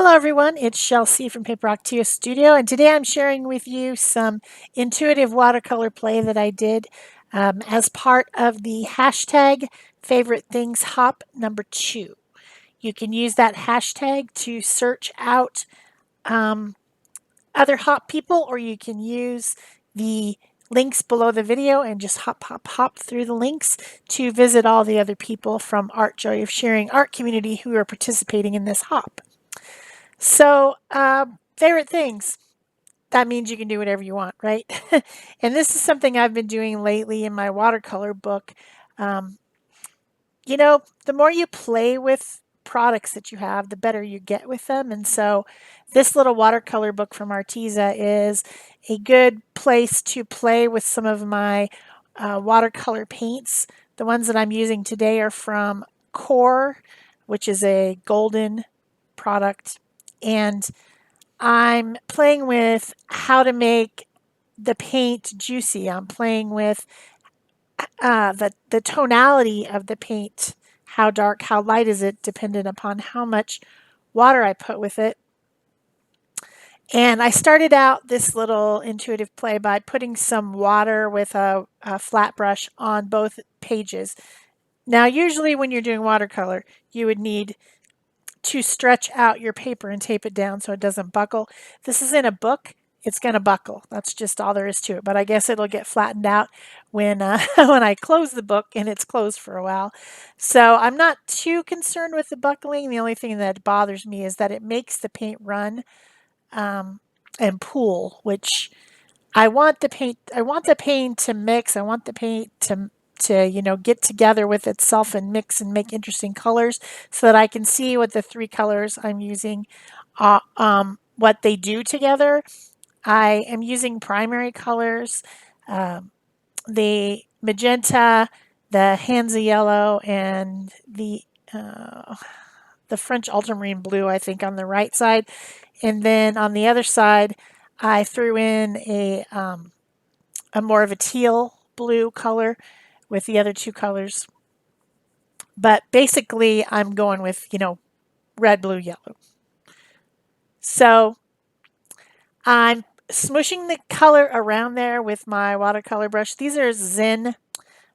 Hello everyone, it's Shel C from PaperOcotilloStudio, and today I'm sharing with you some intuitive watercolor play that I did as part of the hashtag favorite things hop #2. You can use that hashtag to search out other hop people, or you can use the links below the video and just hop through the links to visit all the other people from Art Joy of Sharing art community who are participating in this hop. So, favorite things. That means you can do whatever you want, right? And this is something I've been doing lately in my watercolor book. Um, the more you play with products that you have, the better you get with them. And so, this little watercolor book from Arteza is a good place to play with some of my watercolor paints. The ones that I'm using today are from Core, which is a golden product. And I'm playing with how to make the paint juicy. I'm playing with the tonality of the paint. How dark, how light is it, dependent upon how much water I put with it. And I started out this little intuitive play by putting some water with a flat brush on both pages. Now, usually when you're doing watercolor, you would need to stretch out your paper and tape it down so it doesn't buckle. This is in a book. It's going to buckle. That's just all there is to it. But I guess it'll get flattened out when when I close the book and it's closed for a while. So I'm not too concerned with the buckling. The only thing that bothers me is that it makes the paint run and pool, which I want the paint. I want the paint to mix. I want the paint to get together with itself and mix and make interesting colors so that I can see what the three colors I'm using, what they do together. I am using primary colors, the magenta, the Hansa yellow, and the French ultramarine blue, I think, on the right side. And then on the other side, I threw in a more of a teal blue color with the other two colors. But basically, I'm going with, red, blue, yellow. So I'm smushing the color around there with my watercolor brush. These are Zen,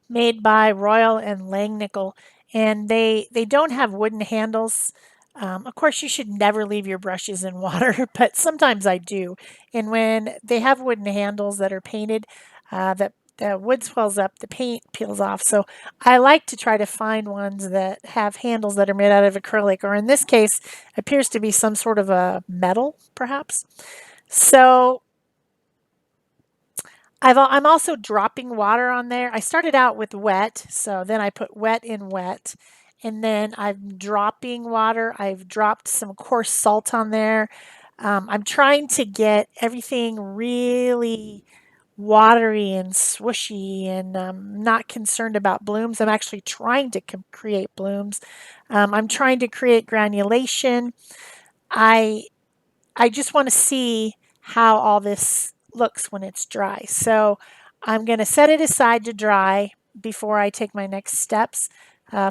made by Royal and Langnickel, and they don't have wooden handles. Of course, you should never leave your brushes in water, but sometimes I do. And when they have wooden handles that are painted, that the wood swells up, the paint peels off. So I like to try to find ones that have handles that are made out of acrylic, or in this case, appears to be some sort of a metal, perhaps. So I'm also dropping water on there. I started out with wet, so then I put wet in wet. And then I'm dropping water. I've dropped some coarse salt on there. I'm trying to get everything really watery and swooshy, and not concerned about blooms. I'm actually trying to create blooms. I'm trying to create granulation. I I just want to see how all this looks when it's dry. So I'm going to set it aside to dry before I take my next steps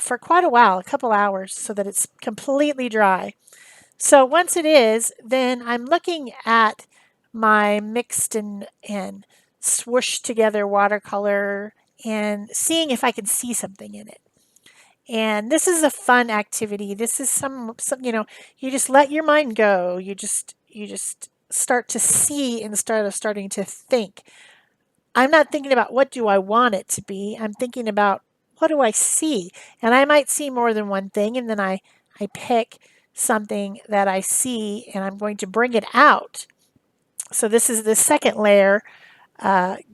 for quite a while, a couple hours, so that it's completely dry. So once it is, then I'm looking at my mixed and swooshed together watercolor and seeing if I can see something in it. And this is a fun activity. This is some you just let your mind go. You just start to see instead of starting to think. I'm not thinking about what do I want it to be. I'm thinking about what do I see? And I might see more than one thing, and then I pick something that I see and I'm going to bring it out. So this is the second layer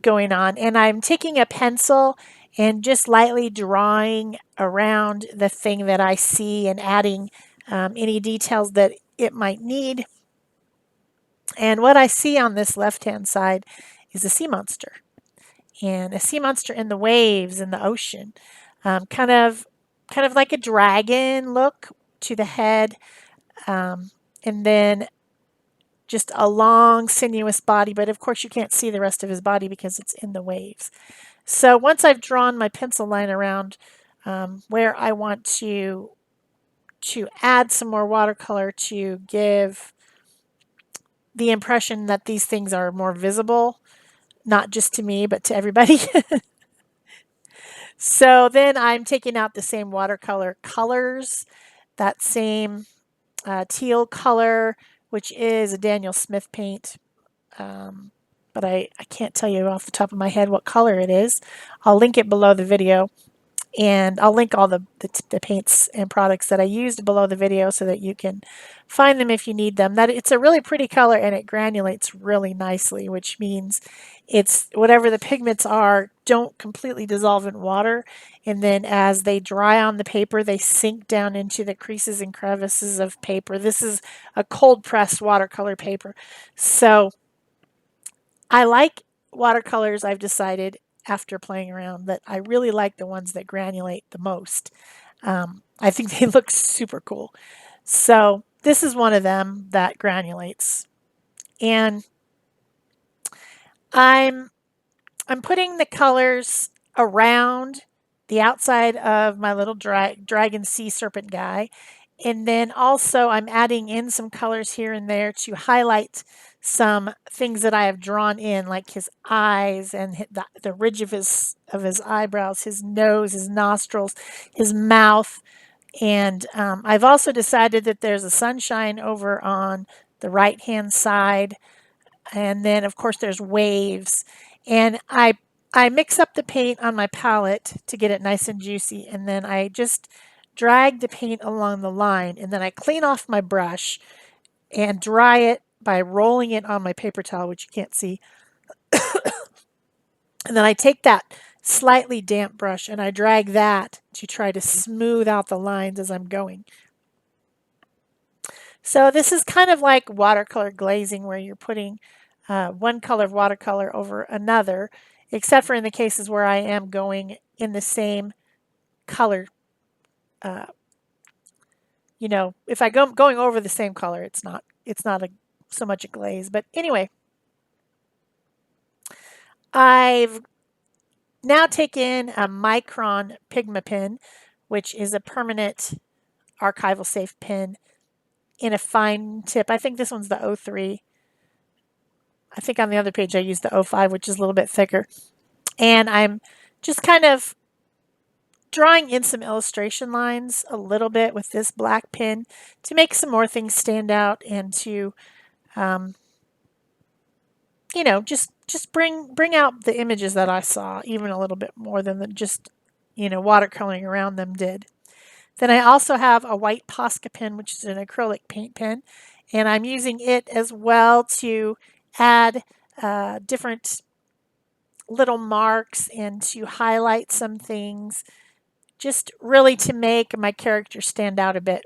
going on, and I'm taking a pencil and just lightly drawing around the thing that I see and adding any details that it might need. And what I see on this left-hand side is a sea monster, and a sea monster in the waves in the ocean, kind of like a dragon look to the head, and then just a long sinuous body, but of course you can't see the rest of his body because it's in the waves. So once I've drawn my pencil line around where I want to to add some more watercolor to give the impression that these things are more visible, not just to me, but to everybody. So then I'm taking out the same watercolor colors, that same teal color, which is a Daniel Smith paint. But I can't tell you off the top of my head what color it is. I'll link it below the video. And I'll link all the paints and products that I used below the video so that you can find them if you need them. That it's a really pretty color and it granulates really nicely, which means it's whatever the pigments are don't completely dissolve in water. And then as they dry on the paper, they sink down into the creases and crevices of paper. This is a cold pressed watercolor paper. So I like watercolors, I've decided after playing around that I really like the ones that granulate the most. I think they look super cool. So this is one of them that granulates. And I'm I'm putting the colors around the outside of my little dragon sea serpent guy. And then also I'm adding in some colors here and there to highlight some things that I have drawn in, like his eyes and the ridge of his eyebrows, his nose, his nostrils, his mouth. And I've also decided that there's a sunshine over on the right hand side, and then of course there's waves. And I mix up the paint on my palette to get it nice and juicy, and then I just drag the paint along the line, and then I clean off my brush and dry it by rolling it on my paper towel, which you can't see. And then I take that slightly damp brush and I drag that to try to smooth out the lines as I'm going. So this is kind of like watercolor glazing, where you're putting one color of watercolor over another, except for in the cases where I am going in the same color. Uh, if I go going over the same color, it's not so much a glaze. But anyway, I've now taken a Micron Pigma pen, which is a permanent archival safe pen in a fine tip. I think this one's the 03. I think on the other page I used the 05, which is a little bit thicker. And I'm just kind of drawing in some illustration lines a little bit with this black pen to make some more things stand out and to, um, just bring out the images that I saw even a little bit more than just, watercoloring around them did. Then I also have a white Posca pen, which is an acrylic paint pen, and I'm using it as well to add different little marks and to highlight some things, just really to make my character stand out a bit.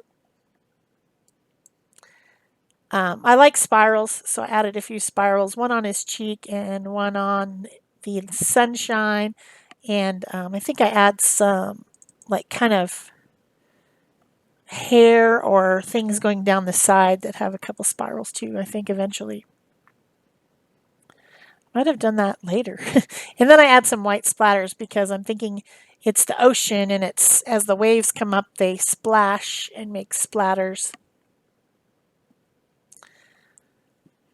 I like spirals, so I added a few spirals, one on his cheek and one on the sunshine. And I think I add some like kind of hair or things going down the side that have a couple spirals too, I think eventually. Might have done that later. And then I add some white splatters because I'm thinking it's the ocean, and it's as the waves come up, they splash and make splatters.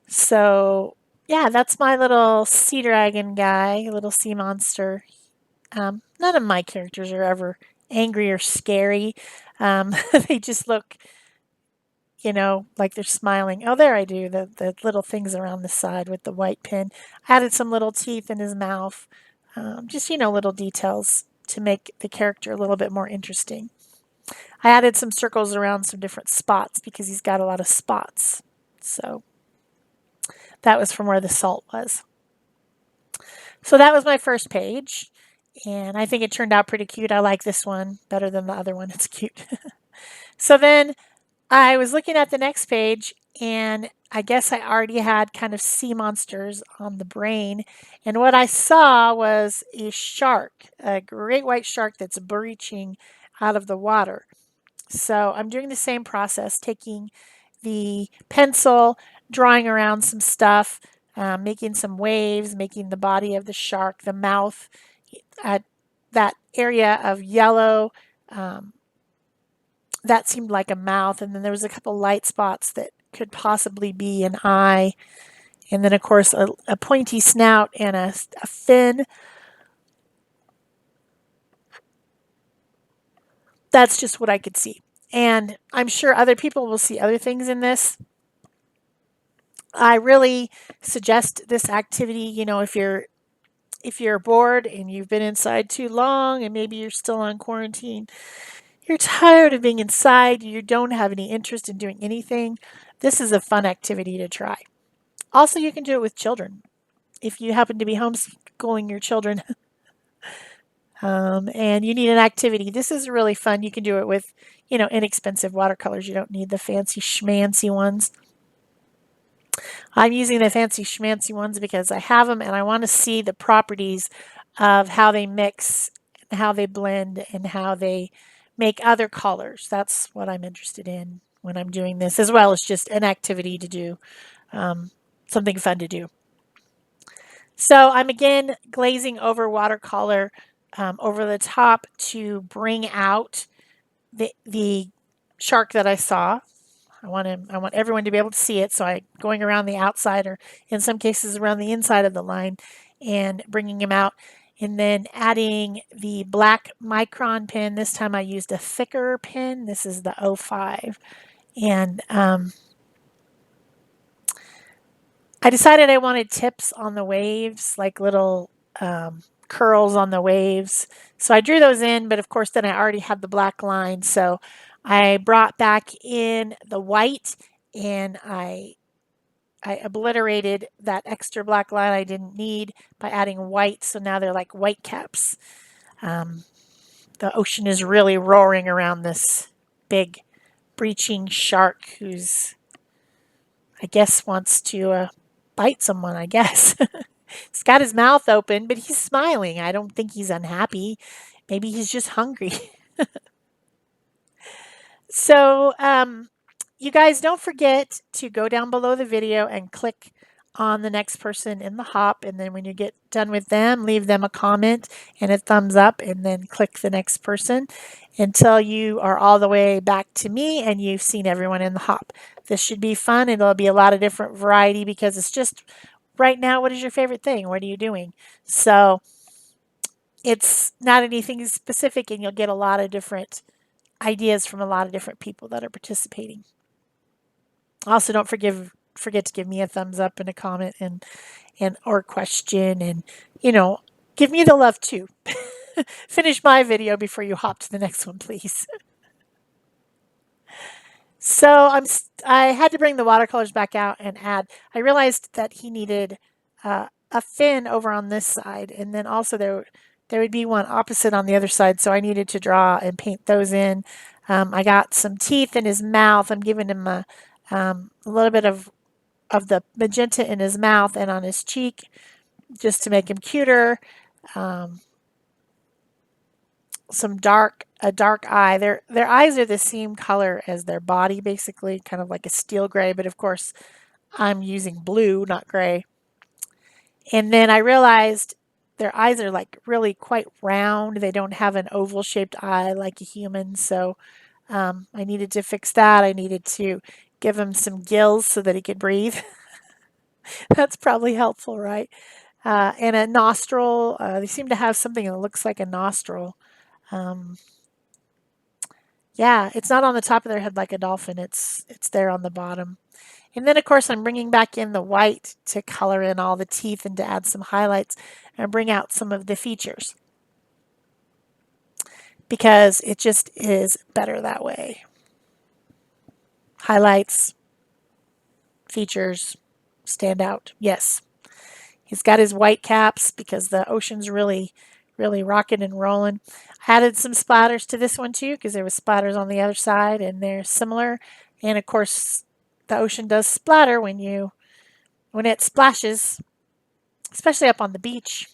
So yeah, that's my little sea dragon guy, little sea monster. None of my characters are ever angry or scary. They just look, like they're smiling. Oh, there I do, the little things around the side with the white pen. I added some little teeth in his mouth. Just, little details to make the character a little bit more interesting. I added some circles around some different spots because he's got a lot of spots. So that was from where the salt was. So that was my first page, and I think it turned out pretty cute. I like this one better than the other one. It's cute. So then I was looking at the next page, and I guess I already had kind of sea monsters on the brain. And what I saw was a shark, a great white shark that's breaching out of the water. So I'm doing the same process, taking the pencil, drawing around some stuff, making some waves, making the body of the shark, the mouth, that area of yellow, that seemed like a mouth, and then there was a couple light spots that could possibly be an eye, and then of course a pointy snout and a fin. That's just what I could see. And I'm sure other people will see other things in this. I really suggest this activity, you know, if you're bored and you've been inside too long and maybe you're still on quarantine, you're tired of being inside, you don't have any interest in doing anything, this is a fun activity to try. Also, you can do it with children. If you happen to be homeschooling your children and you need an activity, this is really fun. You can do it with, you know, inexpensive watercolors. You don't need the fancy schmancy ones. I'm using the fancy schmancy ones because I have them and I want to see the properties of how they mix, how they blend, and how they make other colors. That's what I'm interested in when I'm doing this, as well as just an activity to do, something fun to do. So I'm again glazing over watercolor over the top to bring out the shark that I saw. I want everyone to be able to see it, so I'm going around the outside, or in some cases around the inside of the line, and bringing him out, and then adding the black micron pen. This time I used a thicker pen. This is the 05, and I decided I wanted tips on the waves, like little curls on the waves. So I drew those in, but of course then I already had the black line. So I brought back in the white and I obliterated that extra black line I didn't need by adding white. So now they're like white caps. The ocean is really roaring around this big breaching shark who's, I guess, wants to bite someone, I guess. He's got his mouth open, but he's smiling. I don't think he's unhappy. Maybe he's just hungry. So, you guys don't forget to go down below the video and click on the next person in the hop. And then when you get done with them, leave them a comment and a thumbs up, and then click the next person until you are all the way back to me and you've seen everyone in the hop. This should be fun. It'll be a lot of different variety because it's just right now, what is your favorite thing? What are you doing? So it's not anything specific, and you'll get a lot of different ideas from a lot of different people that are participating. Also, don't forget to give me a thumbs up and a comment and or question, and you know, give me the love too. Finish my video before you hop to the next one, please. So I had to bring the watercolors back out and add. I realized that he needed a fin over on this side, and then also there would be one opposite on the other side. So I needed to draw and paint those in. I got some teeth in his mouth. I'm giving him a little bit of the magenta in his mouth and on his cheek, just to make him cuter. A dark eye. Their eyes are the same color as their body, basically, kind of like a steel gray, but of course I'm using blue, not gray. And then I realized their eyes are like really quite round. They don't have an oval shaped eye like a human, so I needed to fix that. I needed to give him some gills so that he could breathe. That's probably helpful, right? And a nostril. They seem to have something that looks like a nostril. Yeah, it's not on the top of their head like a dolphin. It's there on the bottom. And then, of course, I'm bringing back in the white to color in all the teeth and to add some highlights and bring out some of the features, because it just is better that way. Highlights, features, stand out. Yes. He's got his white caps because the ocean's really rocking and rolling. I added some splatters to this one too because there was splatters on the other side and they're similar. And of course, the ocean does splatter when it splashes, especially up on the beach.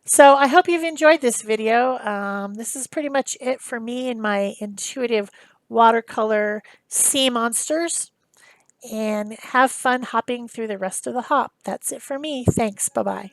So I hope you've enjoyed this video. This is pretty much it for me and my intuitive watercolor sea monsters. And have fun hopping through the rest of the hop. That's it for me. Thanks. Bye-bye.